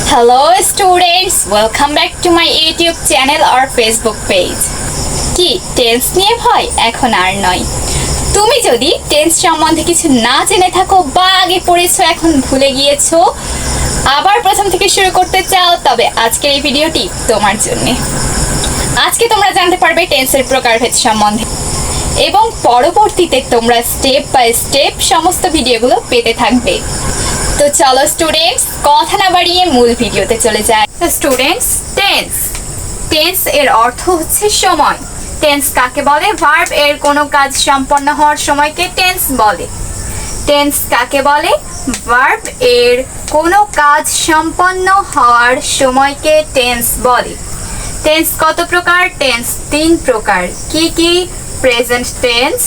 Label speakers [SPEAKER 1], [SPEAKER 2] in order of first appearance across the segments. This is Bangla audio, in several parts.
[SPEAKER 1] Hello students, welcome back to my YouTube channel or Facebook page. কি টেন্স নিয়ে ভয় এখন আর নয়। তুমি যদি টেন্স সম্বন্ধে কিছু না জেনে থাকো বা আগে পড়েছো এখন ভুলে গিয়েছো, আবার প্রথম থেকে শুরু করতে চাও, তবে আজকের এই ভিডিওটি তোমার জন্য। আজকে তোমরা জানতে পারবে টেন্সের প্রকারভেদ সম্বন্ধে এবং পরবর্তীতে তোমরা স্টেপ বাই স্টেপ সমস্ত ভিডিওগুলো পেতে থাকবে। তো চলো স্টুডেন্টস, কথা না বাড়িয়ে মূল ভিডিওতে চলে যায়। স্টুডেন্টস, টেন্স এর অর্থ হচ্ছে সময়। টেন্স কাকে বলে? ভার্ব এর কোনো কাজ সম্পন্ন হওয়ার সময়কে টেন্স বলে। টেন্স কাকে বলে? ভার্ব এর কোনো কাজ সম্পন্ন হওয়ার সময়কে টেন্স বলে। টেন্স কত প্রকার? টেন্স তিন প্রকার। কি কি? Present tense,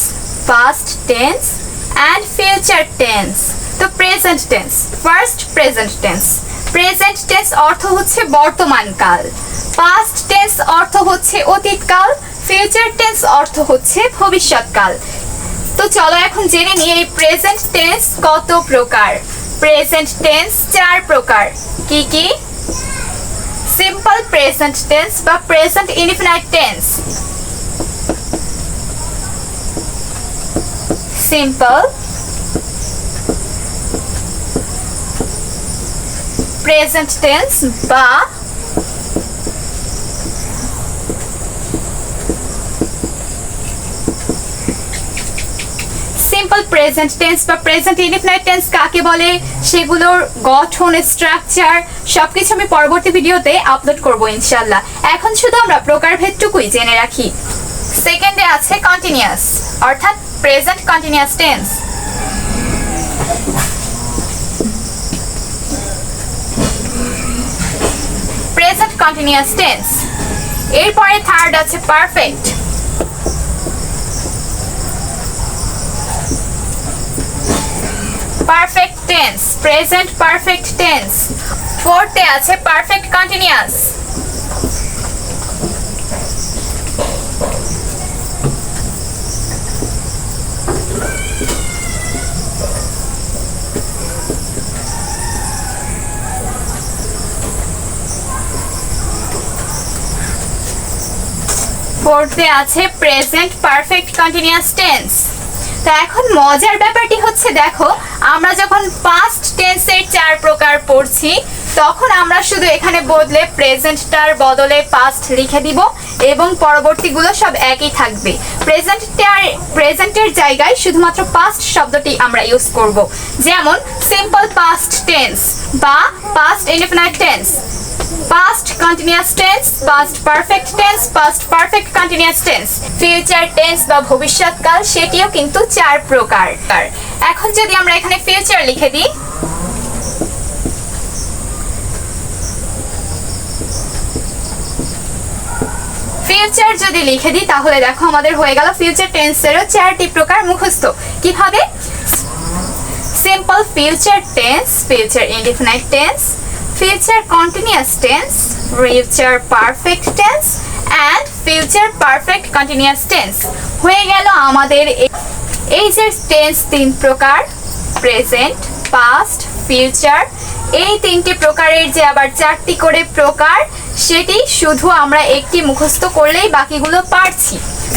[SPEAKER 1] past tense and future tense. তো present tense, first present tense. Present tense অর্থ হচ্ছে বর্তমান কাল। পাস্ট টেন্স অর্থ হচ্ছে অতীতকাল। ফিউচার টেন্স অর্থ হচ্ছে ভবিষ্যৎকাল। তো চলো এখন জেনে নিই এই প্রেজেন্ট টেন্স কত প্রকার। প্রেজেন্ট টেন্স চার প্রকার। কি কি? সিম্পল প্রেজেন্ট টেন্স বা present indefinite tense. Simple present tense বা সিম্পল প্রেজেন্ট টেন্স বা প্রেজেন্ট ইনডিফিনাইট টেন্স কাকে বলে, সেগুলোর গঠন, স্ট্রাকচার সবকিছু আমি পরবর্তী ভিডিওতে আপলোড করব ইনশাআল্লাহ। এখন শুধু আমরা প্রকারভেদটুকুই জেনে রাখি। সেকেন্ডে আছে কন্টিনিউয়াস অর্থাৎ present continuous tense. Present continuous tense. এরপরে থার্ড আছে perfect. Perfect tense, present perfect tense. ফোর্থে আছে পারফেক্ট কন্টিনিউয়াস। ফোর্থে আছে প্রেজেন্ট পারফেক্ট কন্টিনিউয়াস টেন্স। তো এখন মজার ব্যাপারটি হচ্ছে, দেখো আমরা যখন পাস্ট টেন্সের চার প্রকার পড়ছি তখন আমরা শুধু এখানে বদলে প্রেজেন্টটার বদলে পাস্ট লিখে দিব এবং পরবর্তীগুলো সব একই থাকবে। প্রেজেন্টের জায়গায় শুধুমাত্র পাস্ট শব্দটি আমরা ইউজ করব। যেমন সিম্পল পাস্ট টেন্স বা past indefinite tense, past continuous tense, past perfect tense, past perfect continuous tense. Future tense বা ভবিষ্যৎকাল, সেটিও কিন্তু চার প্রকার। এখন যদি আমরা এখানে ফিউচার লিখে দিই, ফিউচার যদি লিখে দিই তাহলে দেখো আমাদের হয়ে গেল ফিউচার টেন্সেরও চারটি প্রকার মুখস্থ। কিভাবে? Simple future tense, future indefinite tense, future continuous tense, future perfect tense and future perfect continuous tense। হয়ে গেল আমাদের এই যে টেন্স তিন প্রকার, প্রেজেন্ট, পাস্ট, ফিউচার। এই তিনটি প্রকারের যে আবার চারটি করে প্রকার, সেটি শুধু আমরা একটি মুখস্থ করলেই বাকিগুলো পারছি।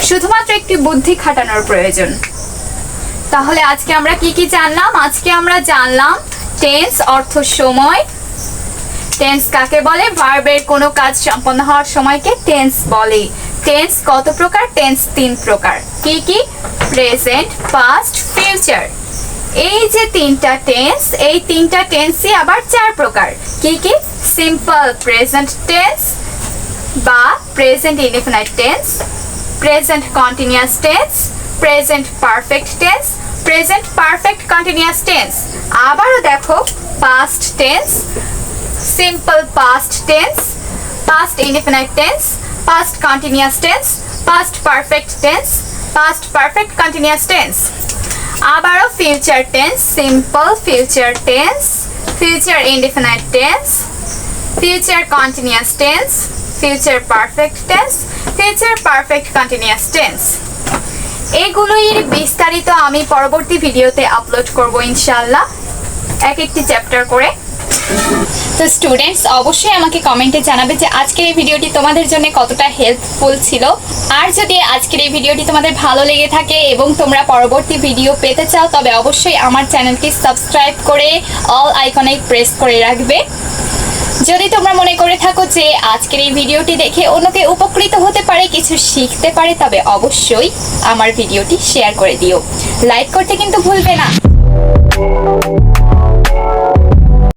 [SPEAKER 1] শুধুমাত্র একটি বুদ্ধি খাটানোর প্রয়োজন। তাহলে আজকে আমরা কি কি জানলাম? আজকে আমরা জানলাম টেন্স অর্থ সময়। টেন্স কাকে বলে? ভার্বের কোনো কাজ সম্পন্ন হওয়ার সময়কে টেন্স বলে। টেন্স কত প্রকার? টেন্স তিন প্রকার। কি কি? Present, past, future. এই যে তিনটা টেন্স, এই তিনটা টেন্সই আবার চার প্রকার। কি কি? সিম্পল প্রেজেন্ট টেন্স বা present indefinite tense, present continuous tense, present perfect tense, present perfect continuous tense. আবারও দেখো past tense, simple past tense, past indefinite tense, past continuous tense, past perfect tense, past perfect continuous tense। আবারও future tense, simple future tense, future indefinite tense, future continuous tense, future perfect tense, future perfect continuous tense। এগুলোর বিস্তারিত আমি পরবর্তী ভিডিওতে আপলোড করব ইনশাআল্লাহ, এক একটি চ্যাপ্টার করে। তো স্টুডেন্টস অবশ্যই আমাকে কমেন্টে জানাবে যে আজকের এই ভিডিওটি তোমাদের জন্য কতটা হেল্পফুল ছিল। আর যদি আজকের এই ভিডিওটি তোমাদের ভালো লেগে থাকে এবং তোমরা পরবর্তী ভিডিও পেতে চাও, তবে অবশ্যই আমার চ্যানেলটি সাবস্ক্রাইব করে অল আইকনে প্রেস করে রাখবে। যদি তোমরা মনে করে থাকো যে আজকের এই ভিডিওটি দেখে অন্যকে উপকৃত হতে পারে, কিছু শিখতে পারে, তবে অবশ্যই আমার ভিডিওটি শেয়ার করে দিও। লাইক করতে কিন্তু ভুলবে না।